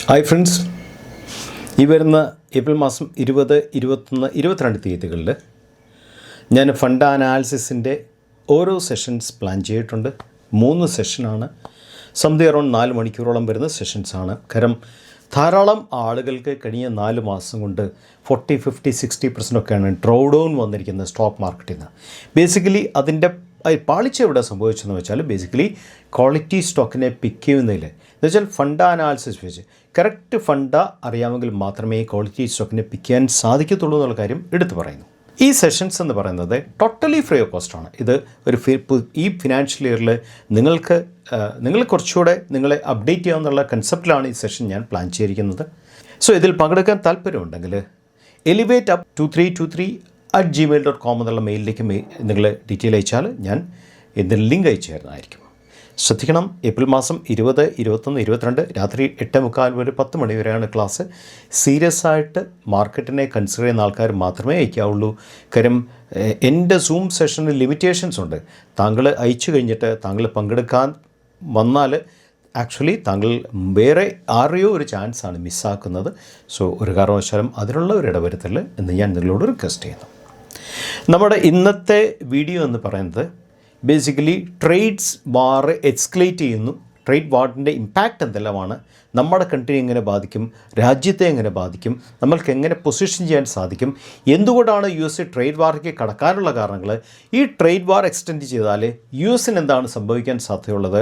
Hi friends, ഈ വരുന്ന April മാസം 20, 21, 22 തീയതികളിൽ ഞാൻ ഫണ്ട് അനാലിസിസിൻ്റെ ഓരോ സെഷൻസ് പ്ലാൻ ചെയ്തിട്ടുണ്ട്. 3 സെഷനാണ്. സംതിങ് അറൗണ്ട് 4 മണിക്കൂറോളം വരുന്ന സെഷൻസാണ്. കാരണം ധാരാളം ആളുകൾക്ക് കഴിഞ്ഞ 4 മാസം കൊണ്ട് 40, 50, 60% ഒക്കെയാണ് ഡ്രോ ഡൗൺ വന്നിരിക്കുന്നത് സ്റ്റോക്ക് മാർക്കറ്റിൽ നിന്ന്. ബേസിക്കലി അതിൻ്റെ പാളിച്ച എവിടെ സംഭവിച്ചെന്ന് വെച്ചാൽ ബേസിക്കലി ക്വാളിറ്റി സ്റ്റോക്കിനെ പിക്ക് ചെയ്യുന്നതിൽ എന്നുവെച്ചാൽ ഫണ്ട അനാലിസിസ് വെച്ച് കറക്റ്റ് ഫണ്ട അറിയാമെങ്കിൽ മാത്രമേ ക്വാളിറ്റി സ്റ്റോക്കിനെ പിക്ക് ചെയ്യാൻ സാധിക്കത്തുള്ളൂ എന്നുള്ള കാര്യം എടുത്തു പറയുന്നു. ഈ സെഷൻസ് എന്ന് പറയുന്നത് ടോട്ടലി ഫ്രീ ഓഫ് കോസ്റ്റാണ്. ഇത് ഈ ഫിനാൻഷ്യൽ ഇയറിൽ നിങ്ങൾ കുറച്ചുകൂടെ നിങ്ങളെ അപ്ഡേറ്റ് ചെയ്യാമെന്നുള്ള കൺസെപ്റ്റിലാണ് ഈ സെഷൻ ഞാൻ പ്ലാൻ ചെയ്തിരിക്കുന്നത്. സോ ഇതിൽ പങ്കെടുക്കാൻ താല്പര്യമുണ്ടെങ്കിൽ elevate2323@gmail.com എന്നുള്ള മെയിലിലേക്ക് നിങ്ങൾ ഡീറ്റെയിൽ അയച്ചാൽ ഞാൻ ഇതിൽ ലിങ്ക് അയച്ചു തരുന്നതായിരിക്കും. ശ്രദ്ധിക്കണം, ഏപ്രിൽ മാസം 20, 21, 22 രാത്രി 8:45 മുതൽ 10 മണി വരെയാണ് ക്ലാസ്. സീരിയസ് ആയിട്ട് മാർക്കറ്റിനെ കൺസിഡർ ചെയ്യുന്ന ആൾക്കാർ മാത്രമേ അയക്കാവുള്ളൂ. കാര്യം എൻ്റെ സൂം സെഷനിൽ ലിമിറ്റേഷൻസ് ഉണ്ട്. താങ്കൾ അയച്ചു കഴിഞ്ഞിട്ട് താങ്കൾ പങ്കെടുക്കാൻ വന്നാൽ ആക്ച്വലി താങ്കൾ വേറെ ആരെയോ ഒരു ചാൻസാണ് മിസ്സാക്കുന്നത്. സോ ഒരു കാരണവശാലും അതിനുള്ള ഒരു ഇടവരുത്തൽ എന്ന് ഞാൻ നിങ്ങളോട് റിക്വസ്റ്റ് ചെയ്യുന്നു. നമ്മുടെ ഇന്നത്തെ വീഡിയോ എന്ന് പറയുന്നത് ബേസിക്കലി ട്രേഡ്സ് വാർ എക്സ്കലേറ്റ് ചെയ്യുന്നു. ട്രേഡ് വാറിൻ്റെ ഇമ്പാക്റ്റ് എന്തെല്ലാമാണ്, നമ്മുടെ കൺട്രി എങ്ങനെ ബാധിക്കും, രാജ്യത്തെ എങ്ങനെ ബാധിക്കും, നമ്മൾക്ക് എങ്ങനെ പൊസിഷൻ ചെയ്യാൻ സാധിക്കും, എന്തുകൊണ്ടാണ് US ട്രേഡ് വാറിലേക്ക് കടക്കാനുള്ള കാരണങ്ങൾ, ഈ ട്രേഡ് വാർ എക്സ്റ്റെൻഡ് ചെയ്താൽ US എന്താണ് സംഭവിക്കാൻ സാധ്യതയുള്ളത്,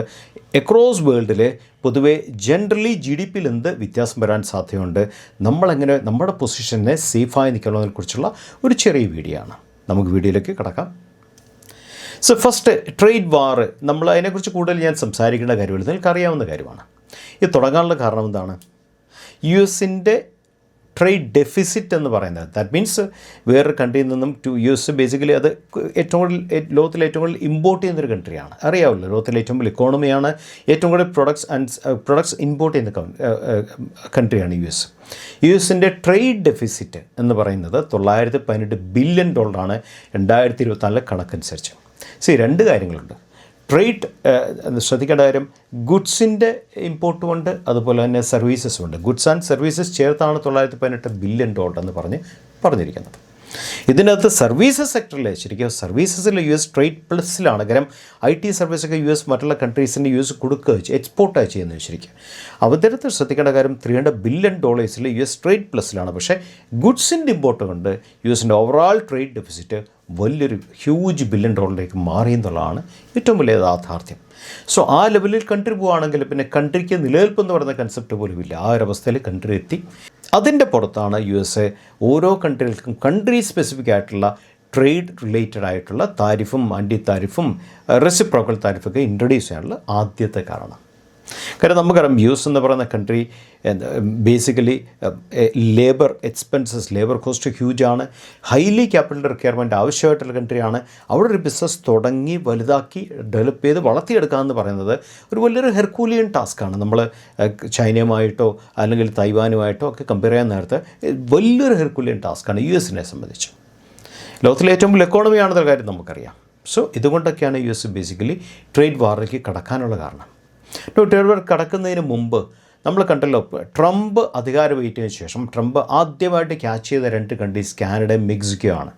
അക്രോസ് വേൾഡിൽ പൊതുവെ ജനറലി GDPയിൽ എന്ത് വ്യത്യാസം വരാൻ സാധ്യതയുണ്ട്, നമ്മളെങ്ങനെ നമ്മുടെ പൊസിഷനെ സേഫായി നിൽക്കണമെന്നതിനെക്കുറിച്ചുള്ള ഒരു ചെറിയ വീഡിയോ ആണ്. നമുക്ക് വീഡിയോയിലേക്ക് കടക്കാം. സോ ഫസ്റ്റ് ട്രേഡ് വാർ, നമ്മൾ അതിനെക്കുറിച്ച് കൂടുതൽ ഞാൻ സംസാരിക്കേണ്ട കാര്യമില്ല, നിങ്ങൾക്കറിയാവുന്ന കാര്യമാണ്. ഇത് തുടങ്ങാനുള്ള കാരണം എന്താണ്? US ട്രേഡ് ഡെഫിസിറ്റ് എന്ന് പറയുന്നത്, ദാറ്റ് മീൻസ് വേറൊരു കൺട്രിയിൽ നിന്നും US ബേസിക്കലി അത് ഏറ്റവും കൂടുതൽ ലോകത്തിലെ ഏറ്റവും കൂടുതൽ ഇമ്പോർട്ട് ചെയ്യുന്നൊരു കൺട്രിയാണ്. അറിയാമല്ലോ, ലോകത്തിലെ ഏറ്റവും വലിയ ഇക്കോണമിയാണ്, ഏറ്റവും കൂടുതൽ പ്രൊഡക്ട്സ് ഇമ്പോർട്ട് ചെയ്യുന്ന കൺട്രിയാണ് US ട്രേഡ് ഡെഫിസിറ്റ് എന്ന് പറയുന്നത് $918 ബില്യൺ 2024 കണക്കനുസരിച്ച്. രണ്ട് കാര്യങ്ങളുണ്ട്. ട്രേഡ് ശ്രദ്ധിക്കേണ്ട കാര്യം, ഗുഡ്സിൻ്റെ ഇമ്പോർട്ടും ഉണ്ട്, അതുപോലെ തന്നെ സർവീസസും ഉണ്ട്. ഗുഡ്സ് ആൻഡ് സർവീസസ് ചേർത്താണ് $918 ബില്യൺ എന്ന് പറഞ്ഞിരിക്കുന്നത്. ഇതിനകത്ത് സർവീസസ് സെക്ടറിൽ ശരിക്കും സർവീസസിൽ US ട്രേഡ് പ്ലസിലാണ്. കാരണം IT സർവീസൊക്കെ US മറ്റുള്ള കൺട്രീസിന് US കൊടുക്കുക എക്സ്പോർട്ടാണ് ചെയ്യുന്നത്. ശരിക്കും അവതരത്തിൽ ശ്രദ്ധിക്കേണ്ട കാര്യം $300 ബില്യൺ US ട്രേഡ് പ്ലസിലാണ്. പക്ഷേ ഗുഡ്സിൻ്റെ ഇമ്പോർട്ട് കൊണ്ട് US ഓവറോൾ ട്രേഡ് ഡെഫിസിറ്റ് വലിയൊരു ഹ്യൂജ് ബില്യൺ ഡോളറിലേക്ക് മാറി എന്നുള്ളതാണ് ഏറ്റവും വലിയ യാഥാർത്ഥ്യം. സോ ആ ലെവലിൽ കൺട്രി പോവുകയാണെങ്കിൽ പിന്നെ കൺട്രിക്ക് നിലനിൽപ്പെന്ന് പറയുന്ന കൺസെപ്റ്റ് പോലും ഇല്ല. ആ ഒരവസ്ഥയിൽ കൺട്രി എത്തി. അതിൻ്റെ പുറത്താണ് US ഓരോ കൺട്രികൾക്കും കൺട്രി സ്പെസിഫിക് ആയിട്ടുള്ള ട്രേഡ് റിലേറ്റഡ് ആയിട്ടുള്ള താരിഫും ആൻറ്റി താരിഫും റെസിപ്രോക്കൽ താരിഫൊക്കെ ഇൻട്രൊഡ്യൂസ് ചെയ്യാനുള്ള ആദ്യത്തെ കാരണം. കാരണം നമുക്കറിയാം US എന്ന് പറയുന്ന country basically labour expenses, labour cost ഹ്യൂജാണ്. ഹൈലി ക്യാപിറ്റൽ റിക്വയർമെൻറ്റ് ആവശ്യമായിട്ടുള്ള കൺട്രിയാണ്. അവിടെ ഒരു ബിസിനസ് തുടങ്ങി വലുതാക്കി ഡെവലപ്പ് ചെയ്ത് വളർത്തിയെടുക്കുക എന്ന് പറയുന്നത് ഒരു വലിയൊരു ഹെർക്കൂലിയൻ ടാസ്ക്കാണ്. നമ്മൾ ചൈനയുമായിട്ടോ അല്ലെങ്കിൽ തൈവാനുമായിട്ടോ ഒക്കെ കമ്പയർ ചെയ്യാൻ നേരത്തെ വലിയൊരു ഹെർക്കൂലിയൻ ടാസ്ക്കാണ് US സംബന്ധിച്ച്. ലോകത്തിലെ ഏറ്റവും വലിയ എക്കോണമിയാണെന്നുള്ള കാര്യം നമുക്കറിയാം. സോ ഇതുകൊണ്ടൊക്കെയാണ് US ബേസിക്കലി ട്രേഡ് വാറിലേക്ക് കടക്കാനുള്ള കാരണം. ട്രേഡ് വാർ കടക്കുന്നതിന് മുമ്പ് നമ്മൾ കണ്ടല്ലോ, ട്രംപ് അധികാരമേറ്റതിന് ശേഷം ട്രംപ് ആദ്യമായിട്ട് ക്യാച്ച് ചെയ്ത 2 കൺട്രീസ് കാനഡയും മെക്സിക്കോ ആണ്.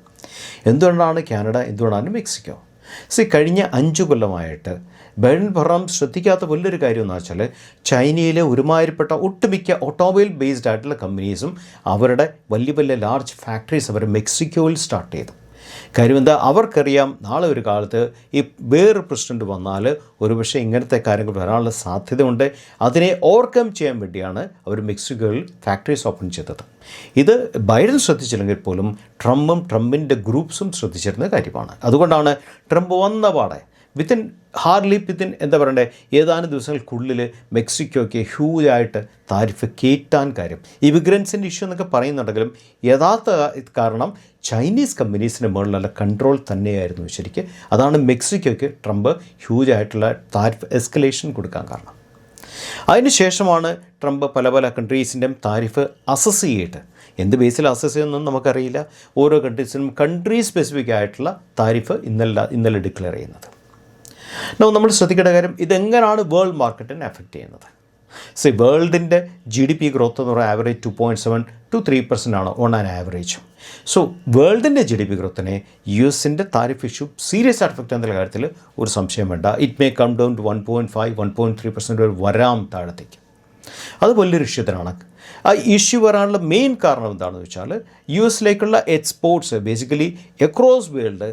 എന്തുകൊണ്ടാണ് കാനഡ, എന്തുകൊണ്ടാണ് മെക്സിക്കോ? കഴിഞ്ഞ 5 കൊല്ലമായിട്ട് ബൈഡൻ ഭരണം ശ്രദ്ധിക്കാത്ത വലിയൊരു കാര്യം എന്ന് വെച്ചാൽ ചൈനയിലെ ഒരുമാതിരിപ്പെട്ട ഒട്ടുമിക്ക ഓട്ടോമൊബൈൽ ബേസ്ഡ് ആയിട്ടുള്ള കമ്പനീസും അവരുടെ വലിയ വലിയ ലാർജ് ഫാക്ടറീസ് അവർ മെക്സിക്കോയിൽ സ്റ്റാർട്ട് ചെയ്തു. കാര്യം എന്താ, അവർക്കറിയാം നാളെ ഒരു കാലത്ത് ഈ വേറൊരു പ്രസിഡൻറ്റ് വന്നാൽ ഒരുപക്ഷെ ഇങ്ങനത്തെ കാര്യങ്ങൾ വരാനുള്ള സാധ്യതയുണ്ട്. അതിനെ ഓവർകം ചെയ്യാൻ വേണ്ടിയാണ് അവർ മെക്സിക്കോയിൽ ഫാക്ടറീസ് ഓപ്പൺ ചെയ്തത്. ഇത് ബൈഡൻ ശ്രദ്ധിച്ചില്ലെങ്കിൽ പോലും ട്രംപിൻ്റെ ഗ്രൂപ്പ്സും ശ്രദ്ധിച്ചിരുന്ന കാര്യമാണ്. അതുകൊണ്ടാണ് ട്രംപ് വന്നപാടെ വിത്തിൻ എന്താ പറയണ്ടേ, ഏതാനും ദിവസങ്ങൾക്കുള്ളിൽ മെക്സിക്കോയ്ക്ക് ഹ്യൂജായിട്ട് താരിഫ് കയറ്റാൻ കാര്യം. ഇമിഗ്രൻസിൻ്റെ ഇഷ്യൂ എന്നൊക്കെ പറയുന്നുണ്ടെങ്കിലും യഥാർത്ഥ കാരണം ചൈനീസ് കമ്പനീസിൻ്റെ മുകളിലുള്ള കൺട്രോൾ തന്നെയായിരുന്നു ശരിക്ക്. അതാണ് മെക്സിക്കോയ്ക്ക് ട്രംപ് ഹ്യൂജായിട്ടുള്ള താരിഫ് എസ്കലേഷൻ കൊടുക്കാൻ കാരണം. അതിനുശേഷമാണ് ട്രംപ് പല കൺട്രീസിൻ്റെയും താരിഫ് അസസ് ചെയ്തിട്ട്, എന്ത് ബേസിൽ അസസ് ചെയ്യുന്നതെന്ന് നമുക്കറിയില്ല, ഓരോ കൺട്രീസിനും കൺട്രി സ്പെസിഫിക് ആയിട്ടുള്ള താരിഫ് ഇന്നലെ ഡിക്ലെയർ ചെയ്യുന്നത്. നമ്മൾ ശ്രദ്ധിക്കേണ്ട കാര്യം, ഇതെങ്ങനെയാണ് വേൾഡ് മാർക്കറ്റിനെ അഫക്റ്റ് ചെയ്യുന്നത്. വേൾഡിൻ്റെ GDP ഗ്രോത്ത് എന്ന് പറയുന്നത് ആവറേജ് 2.7 to 3% ആണ് ഓൺ ആൻ ആവറേജ്. സോ വേൾഡിൻ്റെ GDP ഗ്രോത്തിനെ US-ൻ്റെ താരിഫ് ഇഷ്യൂ സീരിയസ് ആയിട്ട് എഫക്റ്റ് എന്നുള്ള കാര്യത്തിൽ ഒരു സംശയം വേണ്ട. It may come down to 1.5-1.3% വരെ വരാം താഴത്തേക്ക്. അത് വലിയൊരു ഇഷ്യൂ തന്നെയാണ്. ആ ഇഷ്യൂ വരാനുള്ള മെയിൻ കാരണം എന്താണെന്ന് വെച്ചാൽ US-ലേക്കുള്ള എക്സ്പോർട്സ് ബേസിക്കലി അക്രോസ് വേൾഡ്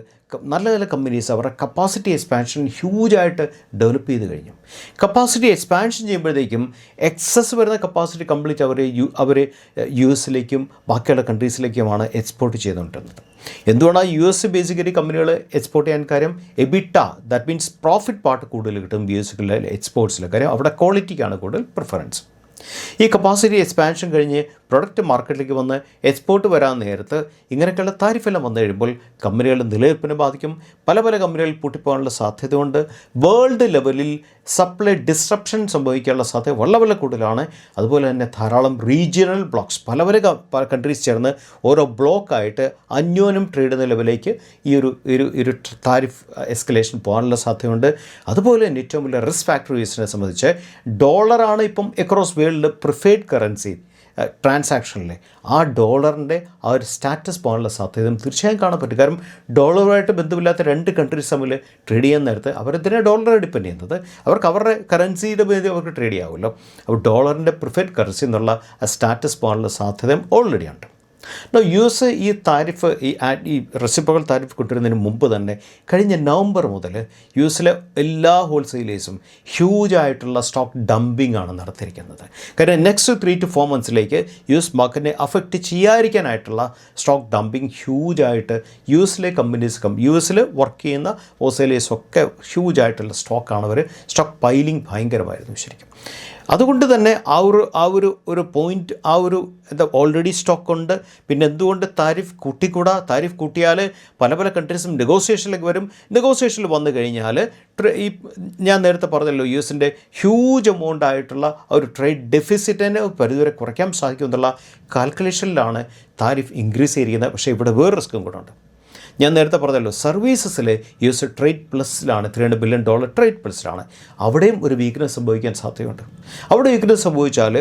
നല്ല നല്ല കമ്പനീസ് അവരുടെ കപ്പാസിറ്റി എക്സ്പാൻഷൻ ഹ്യൂജായിട്ട് ഡെവലപ്പ് ചെയ്ത് കഴിഞ്ഞു. കപ്പാസിറ്റി എക്സ്പാൻഷൻ ചെയ്യുമ്പോഴത്തേക്കും എക്സസ് വരുന്ന കപ്പാസിറ്റി കംപ്ലീറ്റ് അവർ US-ലേക്കും ബാക്കിയുള്ള കൺട്രീസിലേക്കുമാണ് എക്സ്പോർട്ട് ചെയ്തുകൊണ്ടിരുന്നത്. എന്തുകൊണ്ടാണ് US ബേസിക്കലി കമ്പനികൾ എക്സ്പോർട്ട് ചെയ്യാൻ കാര്യം? എബിട്ട, ദാറ്റ് മീൻസ് പ്രോഫിറ്റ് പാർട്ട് കൂടുതൽ കിട്ടും US-ലെ എക്സ്പോർട്സിലെ കാര്യം. അവിടെ ക്വാളിറ്റിക്കാണ് കൂടുതൽ പ്രിഫറൻസ്. ഈ കപ്പാസിറ്റി എക്സ്പാൻഷൻ കഴിഞ്ഞ് പ്രൊഡക്റ്റ് മാർക്കറ്റിലേക്ക് വന്ന് എക്സ്പോർട്ട് വരാൻ നേരത്ത് ഇങ്ങനെയൊക്കെയുള്ള താരിഫെല്ലാം വന്നു കഴിയുമ്പോൾ കമ്പനികളുടെ നിലനിൽപ്പിനെ ബാധിക്കും. പല പല കമ്പനികൾ പൂട്ടിപ്പോകാനുള്ള സാധ്യതയുണ്ട്. വേൾഡ് ലെവലിൽ സപ്ലൈ ഡിസ്ട്രപ്ഷൻ സംഭവിക്കാനുള്ള സാധ്യത വളരെ കൂടുതലാണ്. അതുപോലെ തന്നെ ധാരാളം റീജിയണൽ ബ്ലോക്സ് പല കൺട്രീസ് ചേർന്ന് ഓരോ ബ്ലോക്കായിട്ട് അന്യോന്യം ട്രേഡ് ചെയ്യുന്ന ലെവലിലേക്ക് ഈ ഒരു താരിഫ് എസ്കലേഷൻ പോകാനുള്ള സാധ്യതയുണ്ട്. അതുപോലെ തന്നെ ഏറ്റവും വലിയ റിസ്ക് ഫാക്ടറീസിനെ സംബന്ധിച്ച് ഡോളറാണ് ഇപ്പം അക്രോസ് വേൾഡ് പ്രിഫേർഡ് കറൻസി ട്രാൻസാക്ഷനിൽ. ആ ഡോളറിൻ്റെ ആ ഒരു സ്റ്റാറ്റസ് പോകാനുള്ള സാധ്യതയും തീർച്ചയായും കാണാൻ പറ്റും. കാരണം ഡോളറുമായിട്ട് ബന്ധമില്ലാത്ത രണ്ട് കൺട്രീസ് തമ്മിൽ ട്രേഡ് ചെയ്യാൻ നേരത്ത് അവരെന്തിനാണ് ഡോളറെ ഡിപ്പെൻഡ് ചെയ്യുന്നത്? അവർക്ക് അവരുടെ കറൻസിയുടെ പേര് അവർക്ക് ട്രേഡ് ചെയ്യാമല്ലോ. അപ്പോൾ ഡോളറിൻ്റെ പ്രിഫേർഡ് കറൻസി എന്നുള്ള ആ സ്റ്റാറ്റസ് പോകാനുള്ള സാധ്യതയും ഓൾറെഡി ഉണ്ട്. US ഈ താരിഫ് ഈ റെസിപ്രോക്കൽ താരിഫ് കൊണ്ടുവരുന്നതിന് മുമ്പ് തന്നെ കഴിഞ്ഞ നവംബർ മുതൽ US-ലെ എല്ലാ ഹോൾസെയിലേഴ്സും ഹ്യൂജായിട്ടുള്ള സ്റ്റോക്ക് ഡംപിംഗ് ആണ് നടത്തിയിരിക്കുന്നത്. കാരണം നെക്സ്റ്റ് 3 to 4 monthsലേക്ക് US മാർക്കറ്റിനെ അഫക്റ്റ് ചെയ്യാതിരിക്കാനായിട്ടുള്ള സ്റ്റോക്ക് ഡംപിംഗ് ഹ്യൂജായിട്ട് US-ലെ കമ്പനീസ് US-ൽ വർക്ക് ചെയ്യുന്ന ഹോൾസെയിലേഴ്സൊക്കെ ഹ്യൂജായിട്ടുള്ള സ്റ്റോക്കാണ് അവർ. സ്റ്റോക്ക് പൈലിംഗ് ഭയങ്കരമായിരുന്നു ശരിക്കും. അതുകൊണ്ട് തന്നെ ഒരു പോയിൻ്റ് എന്താ ഓൾറെഡി സ്റ്റോക്ക് ഉണ്ട്. പിന്നെ എന്തുകൊണ്ട് താരിഫ് കൂട്ടിക്കൂടാ? താരിഫ് കൂട്ടിയാൽ പല കൺട്രീസും നെഗോസിയേഷനിലേക്ക് വരും. നെഗോസിയേഷനിൽ വന്നു കഴിഞ്ഞാൽ ഈ ഞാൻ നേരത്തെ പറഞ്ഞല്ലോ US-ൻ്റെ ഹ്യൂജ് എമൗണ്ട് ആയിട്ടുള്ള ഒരു ട്രേഡ് ഡെഫിസിറ്റിനെ പരിധിവരെ കുറയ്ക്കാൻ സാധിക്കും എന്നുള്ള കാൽക്കുലേഷനിലാണ് താരിഫ് ഇൻക്രീസ് ചെയ്തിരിക്കുന്നത്. പക്ഷേ ഇവിടെ വേറെ റിസ്ക്കും കൂടെ ഉണ്ട്. ഞാൻ നേരത്തെ പറഞ്ഞല്ലോ സർവീസസിൽ US ട്രേഡ് പ്ലസിലാണ്, $300 billion ട്രേഡ് പ്ലസിലാണ്. അവിടെയും ഒരു വീക്ക്നെസ് സംഭവിക്കാൻ സാധ്യതയുണ്ട്. അവിടെ വീക്ക്നെസ് സംഭവിച്ചാൽ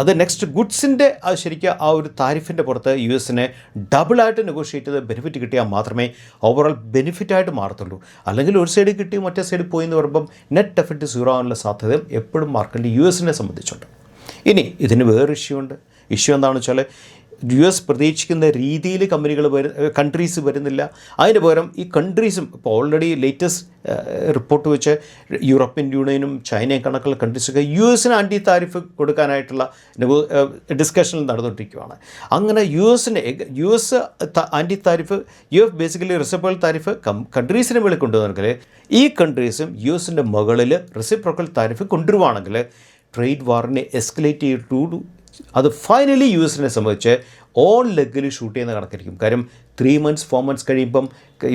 അത് നെക്സ്റ്റ് ഗുഡ്സിൻ്റെ ശരിക്കും ആ ഒരു താരിഫിൻ്റെ പുറത്ത് US-നെ ഡബിളായിട്ട് നെഗോഷിയേറ്റ് ചെയ്ത് ബെനിഫിറ്റ് കിട്ടിയാൽ മാത്രമേ ഓവറോൾ ബെനിഫിറ്റായിട്ട് മാറത്തുള്ളൂ. അല്ലെങ്കിൽ ഒരു സൈഡിൽ കിട്ടി മറ്റേ സൈഡിൽ പോയി എന്ന് പറയുമ്പം നെറ്റ് എഫക്റ്റ് സീറോ ആകാനുള്ള സാധ്യതയും എപ്പോഴും മാർക്കറ്റിൽ US-നെ സംബന്ധിച്ചുണ്ട്. ഇനി ഇതിന് വേറെ ഇഷ്യൂ ഉണ്ട്. ഇഷ്യൂ എന്താണെന്ന് വെച്ചാൽ US പ്രതീക്ഷിക്കുന്ന രീതിയിൽ കൺട്രീസ് വരുന്നില്ല. അതിന് പകരം ഈ കൺട്രീസും ഇപ്പോൾ ഓൾറെഡി ലേറ്റസ്റ്റ് റിപ്പോർട്ട് വെച്ച് യൂറോപ്യൻ യൂണിയനും ചൈനയും കണക്കുള്ള കൺട്രീസൊക്കെ US-ന് ആൻറ്റി താരിഫ് കൊടുക്കാനായിട്ടുള്ള ഡിസ്കഷനിൽ നടന്നുകൊണ്ടിരിക്കുകയാണ്. അങ്ങനെ US anti tariff basically reciprocal tariff കൺട്രീസിന് മേളിൽ കൊണ്ടുവന്നെങ്കിൽ ഈ കൺട്രീസും US-ൻ്റെ മുകളിൽ റെസിപ്രോക്കൽ താരിഫ് കൊണ്ടുവരുവാണെങ്കിൽ ട്രേഡ് വാറിനെ എസ്കലേറ്റ് ചെയ്തിട്ടു അത് ഫൈനലി US-നെ സംബന്ധിച്ച് ഓൺ ലെഗിൽ ഷൂട്ട് ചെയ്യുന്ന കണക്കായിരിക്കും. കാര്യം 3 months 4 months കഴിയുമ്പം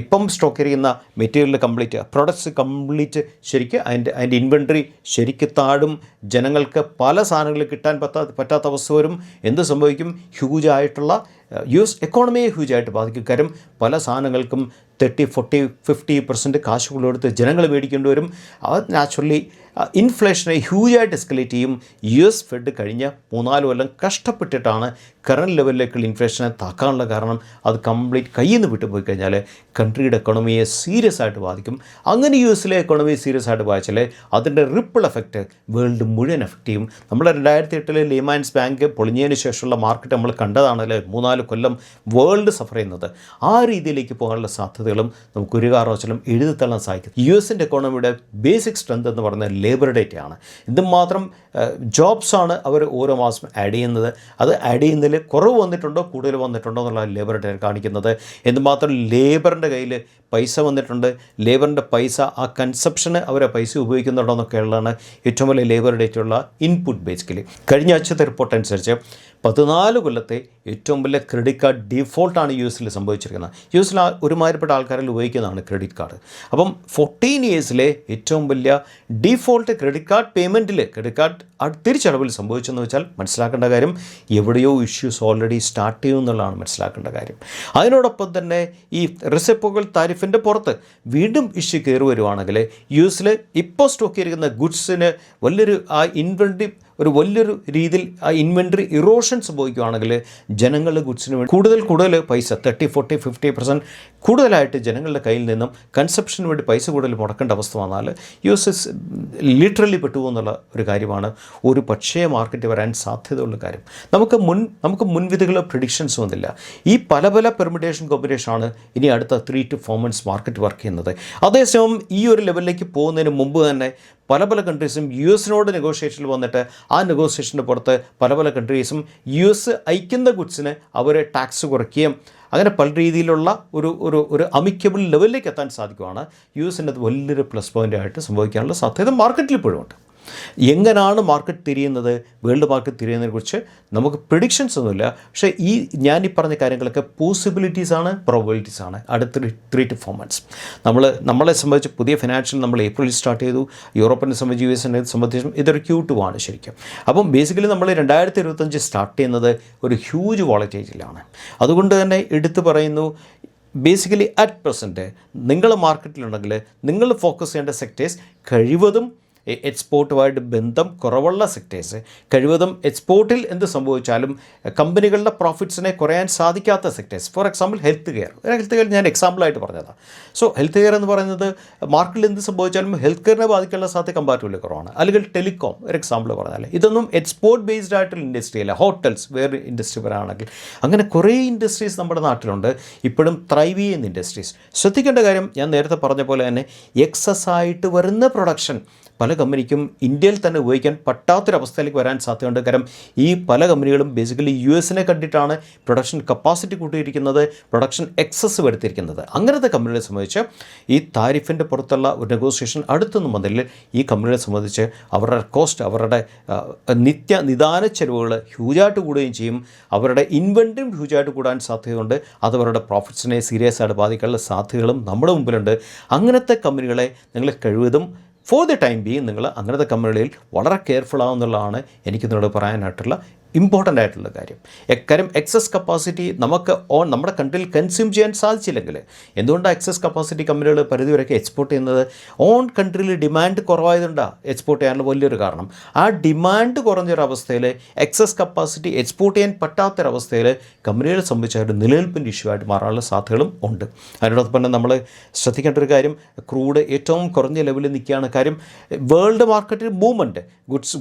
ഇപ്പം സ്റ്റോക്ക് ചെയ്യുന്ന മെറ്റീരിയൽ കംപ്ലീറ്റ് പ്രൊഡക്ട്സ് കംപ്ലീറ്റ് ശരിക്കും അതിൻ്റെ ഇൻവെൻട്രി ശരിക്കും താഴും. ജനങ്ങൾക്ക് പല സാധനങ്ങൾ കിട്ടാൻ പറ്റാത്ത അവസ്ഥ വരും. എന്ത് സംഭവിക്കും? ഹ്യൂജായിട്ടുള്ള US എക്കോണമിയെ ഹ്യൂജായിട്ട് ബാധിക്കും. കാര്യം പല സാധനങ്ങൾക്കും 30-40-50% കാശ് കൊടുത്ത് ജനങ്ങൾ മേടിക്കേണ്ടി വരും. അത് നാച്ചുറലി ഇൻഫ്ലേഷനെ ഹ്യൂജായിട്ട് എസ്കലേറ്റ് ചെയ്യും. US ഫെഡ് കഴിഞ്ഞ 3-4 കൊല്ലം കഷ്ടപ്പെട്ടിട്ടാണ് കറണ്ട് ലെവലിലേക്കുള്ള ഇൻഫ്ലേഷനെ താക്കാനുള്ള കാരണം. അത് കംപ്ലീറ്റ് കയ്യിൽ നിന്ന് വിട്ടുപോയി കഴിഞ്ഞാൽ കൺട്രിയുടെ എക്കോണമിയെ സീരിയസ് ആയിട്ട് ബാധിക്കും. അങ്ങനെ US-ലെ എക്കോണമിയെ സീരിയസ് ആയിട്ട് ബാധിച്ചാൽ അതിൻ്റെ റിപ്പിൾ എഫക്റ്റ് വേൾഡ് മുഴുവൻ എഫക്റ്റ് ചെയ്യും. നമ്മൾ 2008 ലിമാൻസ് ബാങ്ക് പൊളിഞ്ഞതിന് ശേഷമുള്ള മാർക്കറ്റ് നമ്മൾ കണ്ടതാണല്ലേ 3-4 കൊല്ലം വേൾഡ് സഫർ ചെയ്യുന്നത്. ആ രീതിയിലേക്ക് പോകാനുള്ള സാധ്യതകളും നമുക്ക് ഒരു കാരണവശാലും എഴുതിത്തള്ളാൻ സാധിക്കും. US-ൻ്റെ എക്കോണമിയുടെ ബേസിക് സ്ട്രെങ്ത് എന്ന് പറയുന്നത് ലേബർ ഡേറ്റയാണ്. എന്തുമാത്രം ജോബ്സാണ് അവർ ഓരോ മാസം ആഡ് ചെയ്യുന്നത്. അത് ആഡ് ചെയ്യുന്നതിൽ കുറവ് വന്നിട്ടുണ്ടോ കൂടുതൽ വന്നിട്ടുണ്ടോ എന്നുള്ള ലേബർ ഡേറ്റ കാണിക്കുന്നത്. എന്തുമാത്രം ലേബറിൻ്റെ കയ്യിൽ പൈസ വന്നിട്ടുണ്ട്, ലേബറിൻ്റെ പൈസ ആ കൺസപ്ഷന് അവരെ പൈസ ഉപയോഗിക്കുന്നുണ്ടോ എന്നൊക്കെയുള്ളതാണ് ഏറ്റവും വലിയ ലേബർ ഡേറ്റയുള്ള ഇൻപുട്ട്. ബേസിക്കലി കഴിഞ്ഞ ആഴ്ചത്തെ റിപ്പോർട്ട് അനുസരിച്ച് 14 കൊല്ലത്തെ ഏറ്റവും വലിയ ക്രെഡിറ്റ് കാർഡ് ഡീഫോൾട്ടാണ് US-ൽ സംഭവിച്ചിരിക്കുന്നത്. US-ൽ ഒരുമാതിരിപ്പെട്ട ആൾക്കാരിൽ ഉപയോഗിക്കുന്നതാണ് ക്രെഡിറ്റ് കാർഡ്. അപ്പം 14 yearsലെ ഏറ്റവും വലിയ ഡീഫോൾട്ട് ക്രെഡിറ്റ് കാർഡ് പേയ്മെൻറ്റിൽ ക്രെഡിറ്റ് കാർഡ് തിരിച്ചടവിൽ സംഭവിച്ചെന്ന് വെച്ചാൽ മനസ്സിലാക്കേണ്ട കാര്യം എവിടെയോ ഇഷ്യൂസ് ഓൾറെഡി സ്റ്റാർട്ട് ചെയ്യും എന്നുള്ളതാണ് മനസ്സിലാക്കേണ്ട കാര്യം. അതിനോടൊപ്പം തന്നെ ഈ റെസിപ്രോക്കൽ താരിഫിൻ്റെ പുറത്ത് വീണ്ടും ഇഷ്യൂ കയറി വരുവാണെങ്കിൽ US-ൽ ഇപ്പോൾ സ്റ്റോക്ക് ചെയ്തിരിക്കുന്ന ഗുഡ്സിന് വലിയൊരു ആ ഇൻവെൻട്രി ഒരു വലിയൊരു രീതിയിൽ ആ ഇൻവെൻട്രി ഇറോഷൻ സംഭവിക്കുകയാണെങ്കിൽ ജനങ്ങളുടെ ഗുഡ്സിന് വേണ്ടി കൂടുതൽ പൈസ 30-40-50% കൂടുതലായിട്ട് ജനങ്ങളുടെ കയ്യിൽ നിന്നും കൺസപ്ഷന് വേണ്ടി പൈസ കൂടുതൽ മുടക്കേണ്ട അവസ്ഥ വന്നാൽ US ലിറ്ററലി പെട്ടുപോകുന്നുള്ള ഒരു കാര്യമാണ് ഒരു പക്ഷേ മാർക്കറ്റ് വരാൻ സാധ്യതയുള്ള കാര്യം. നമുക്ക് മുൻവിധികളോ പ്രിഡിക്ഷൻസോ ഒന്നുമില്ല. ഈ പല പെർമിറ്റേഷൻ കോമ്പിനേഷനാണ് ഇനി അടുത്ത 3 to 4 months മാർക്കറ്റ് വർക്ക് ചെയ്യുന്നത്. അതേസമയം ഈ ഒരു ലെവലിലേക്ക് പോകുന്നതിന് മുമ്പ് തന്നെ പല കൺട്രീസും US നെഗോഷിയേഷനിൽ വന്നിട്ട് ആ നെഗോഷിയേഷൻ്റെ പുറത്ത് പല കൺട്രീസും US അയക്കുന്ന ഗുഡ്സിന് അവർ ടാക്സ് കുറയ്ക്കുകയും അങ്ങനെ പല രീതിയിലുള്ള ഒരു അമിക്കബിൾ ലെവലിലേക്ക് എത്താൻ സാധിക്കുവാണ്. US വലിയൊരു പ്ലസ് പോയിൻ്റായിട്ട് സംഭവിക്കാനുള്ള സാധ്യത മാർക്കറ്റിൽ ഇപ്പോഴും ഉണ്ട്. എങ്ങനെയാണ് മാർക്കറ്റ് തിരിയുന്നത്, വേൾഡ് മാർക്കറ്റ് തിരിയുന്നതിനെക്കുറിച്ച് നമുക്ക് പ്രിഡിക്ഷൻസ് ഒന്നുമില്ല. പക്ഷേ ഞാനീ പറഞ്ഞ കാര്യങ്ങളൊക്കെ പോസിബിലിറ്റീസാണ്, പ്രോബിലിറ്റീസാണ്. അടുത്ത 3 to 4 months നമ്മളെ സംബന്ധിച്ച് പുതിയ ഫിനാൻഷ്യൽ നമ്മൾ ഏപ്രിലിൽ സ്റ്റാർട്ട് ചെയ്തു. യൂറോപ്പിനെ സംബന്ധിച്ച് US സംബന്ധിച്ചും ഇതൊരു Q2 ആണ് ശരിക്കും. അപ്പം ബേസിക്കലി നമ്മൾ 2025 സ്റ്റാർട്ട് ചെയ്യുന്നത് ഒരു ഹ്യൂജ് വോളറ്റൈലിലാണ്. അതുകൊണ്ട് തന്നെ എടുത്തു പറയുന്നു, ബേസിക്കലി അറ്റ് പ്രസൻറ്റ് നിങ്ങൾ മാർക്കറ്റിലുണ്ടെങ്കിൽ നിങ്ങൾ ഫോക്കസ് ചെയ്യേണ്ട സെക്ടേഴ്സ് കഴിവതും എക്സ്പോർട്ടുമായിട്ട് ബന്ധം കുറവുള്ള സെക്ടേഴ്സ്, കഴിവതും എക്സ്പോർട്ടിൽ എന്ത് സംഭവിച്ചാലും കമ്പനികളുടെ പ്രോഫിറ്റ്സിനെ കുറയാൻ സാധിക്കാത്ത sectors. For example health care ഞാൻ എക്സാമ്പിളായിട്ട് പറഞ്ഞതാണ്. സോ ഹെൽത്ത് കെയർ എന്ന് പറയുന്നത് മാർക്കറ്റിൽ എന്ത് സംഭവിച്ചാലും ഹെൽത്ത് കെയറിനെ ബാധിക്കാനുള്ള സാധ്യത കമ്പാരിറ്റീവ്ലി കുറവാണ്. അല്ലെങ്കിൽ ടെലികോം ഒരു എക്സാമ്പിൾ പറഞ്ഞാൽ ഇതൊന്നും എക്സ്പോർട്ട് ബേസ്ഡ് ആയിട്ടുള്ള ഇൻഡസ്ട്രി അല്ല. ഹോട്ടൽസ് വേറെ ഇൻഡസ്ട്രി വരാണെങ്കിൽ അങ്ങനെ കുറേ ഇൻഡസ്ട്രീസ് നമ്മുടെ നാട്ടിലുണ്ട് ഇപ്പോഴും ത്രൈവ് ചെയ്യുന്ന ഇൻഡസ്ട്രീസ്. ശ്രദ്ധിക്കേണ്ട കാര്യം ഞാൻ നേരത്തെ പറഞ്ഞ പോലെ തന്നെ എക്സസ് ആയിട്ട് വരുന്ന പ്രൊഡക്ഷൻ പല കമ്പനിക്കും ഇന്ത്യയിൽ തന്നെ ഉപയോഗിക്കാൻ പറ്റാത്തൊരവസ്ഥയിലേക്ക് വരാൻ സാധ്യതയുണ്ട്. കാരണം ഈ പല കമ്പനികളും ബേസിക്കലി US കണ്ടിട്ടാണ് പ്രൊഡക്ഷൻ കപ്പാസിറ്റി കൂട്ടിയിരിക്കുന്നത്, പ്രൊഡക്ഷൻ എക്സസ് വരുത്തിയിരിക്കുന്നത്. അങ്ങനത്തെ കമ്പനികളെ സംബന്ധിച്ച് ഈ താരിഫിൻ്റെ പുറത്തുള്ള ഒരു നെഗോസിയേഷൻ അടുത്തൊന്നും വന്നില്ല. ഈ കമ്പനികളെ സംബന്ധിച്ച് അവരുടെ കോസ്റ്റ്, അവരുടെ നിദാന ചെലവുകൾ ഹ്യൂജായിട്ട് കൂടുകയും ചെയ്യും. അവരുടെ ഇൻവെൻട്രിയും ഹ്യൂജായിട്ട് കൂടാൻ സാധ്യതയുണ്ട്. അത് അവരുടെ പ്രോഫിറ്റ്സിനെ സീരിയസ് ആയിട്ട് ബാധിക്കാനുള്ള സാധ്യതകളും നമ്മുടെ മുമ്പിലുണ്ട്. അങ്ങനത്തെ കമ്പനികളെ നിങ്ങൾ കഴിവതും ഫോർ ദി ടൈം ബീയിങ് നിങ്ങൾ അങ്ങനത്തെ കമ്പനികളിൽ വളരെ കെയർഫുൾ ആവുന്നുള്ളതാണ് എനിക്ക് നിങ്ങളോട് പറയാനായിട്ടുള്ള ഇമ്പോർട്ടൻ്റ് ആയിട്ടുള്ള കാര്യം. എക്സസ് കപ്പാസിറ്റി നമ്മുടെ കൺട്രിയിൽ കൺസ്യൂം ചെയ്യാൻ സാധിച്ചില്ലെങ്കിൽ എന്തുകൊണ്ടാണ് എക്സസ് കപ്പാസിറ്റി കമ്പനികൾ പരിധിവരെയൊക്കെ എക്സ്പോർട്ട് ചെയ്യുന്നത്? ഓൺ കൺട്രിയിൽ ഡിമാൻഡ് കുറവായതുകൊണ്ടാണ് എക്സ്പോർട്ട് ചെയ്യാനുള്ള വലിയൊരു കാരണം. ആ ഡിമാൻഡ് കുറഞ്ഞൊരവസ്ഥയിൽ എക്സസ് കപ്പാസിറ്റി എക്സ്പോർട്ട് ചെയ്യാൻ പറ്റാത്തൊരവസ്ഥയിൽ കമ്പനികളെ സംബന്ധിച്ചായിട്ട് നിലനിൽപ്പിൻ്റെ ഇഷ്യൂ ആയിട്ട് മാറാനുള്ള സാധ്യതകളും ഉണ്ട്. അതിനോടൊപ്പം തന്നെ നമ്മൾ ശ്രദ്ധിക്കേണ്ട ഒരു കാര്യം, ക്രൂഡ് ഏറ്റവും കുറഞ്ഞ ലെവലിൽ നിൽക്കുകയാണ്. കാര്യം വേൾഡ് മാർക്കറ്റിൽ മൂവ്മെൻറ്റ്,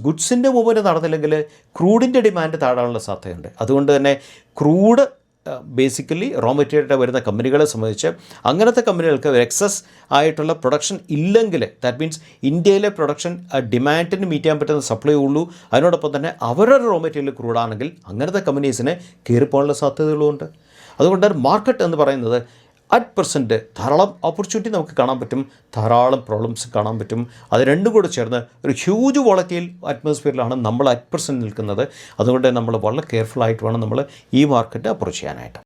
ഗുഡ്സിൻ്റെ മൂവ്മെൻറ്റ് നടന്നില്ലെങ്കിൽ ക്രൂഡിൻ്റെ ഡിമാൻഡ് താഴാനുള്ള സാധ്യതയുണ്ട്. അതുകൊണ്ട് തന്നെ ക്രൂഡ് ബേസിക്കലി റോ മെറ്റീരിയലായിട്ട് വരുന്ന കമ്പനികളെ സംബന്ധിച്ച് അങ്ങനത്തെ കമ്പനികൾക്ക് എക്സസ് ആയിട്ടുള്ള പ്രൊഡക്ഷൻ ഇല്ലെങ്കിൽ, ദാറ്റ് മീൻസ് ഇന്ത്യയിലെ പ്രൊഡക്ഷൻ ഡിമാൻഡിന് മീറ്റ് ചെയ്യാൻ പറ്റുന്ന സപ്ലൈ ഉള്ളൂ. അതിനോടൊപ്പം തന്നെ അവരുടെ റോ മെറ്റീരിയൽ ക്രൂഡാണെങ്കിൽ അങ്ങനത്തെ കമ്പനീസിനെ കയറിപ്പോകാനുള്ള സാധ്യതകളുമുണ്ട്. അതുകൊണ്ട് മാർക്കറ്റ് എന്ന് പറയുന്നത് അറ്റ് പ്രസൻറ്റ് ധാരാളം ഓപ്പർച്യൂണിറ്റി നമുക്ക് കാണാൻ പറ്റും, ധാരാളം പ്രോബ്ലംസ് കാണാൻ പറ്റും. അത് രണ്ടും കൂടെ ചേർന്ന് ഒരു ഹ്യൂജ് വോളറ്റൈൽ അറ്റ്മോസ്ഫിയറിലാണ് നമ്മൾ അറ്റ് പ്രസൻറ്റ് നിൽക്കുന്നത്. അതുകൊണ്ട് നമ്മൾ വളരെ കെയർഫുള്ളായിട്ട് വേണം നമ്മൾ ഈ മാർക്കറ്റ് അപ്രോച്ച് ചെയ്യാനായിട്ട്.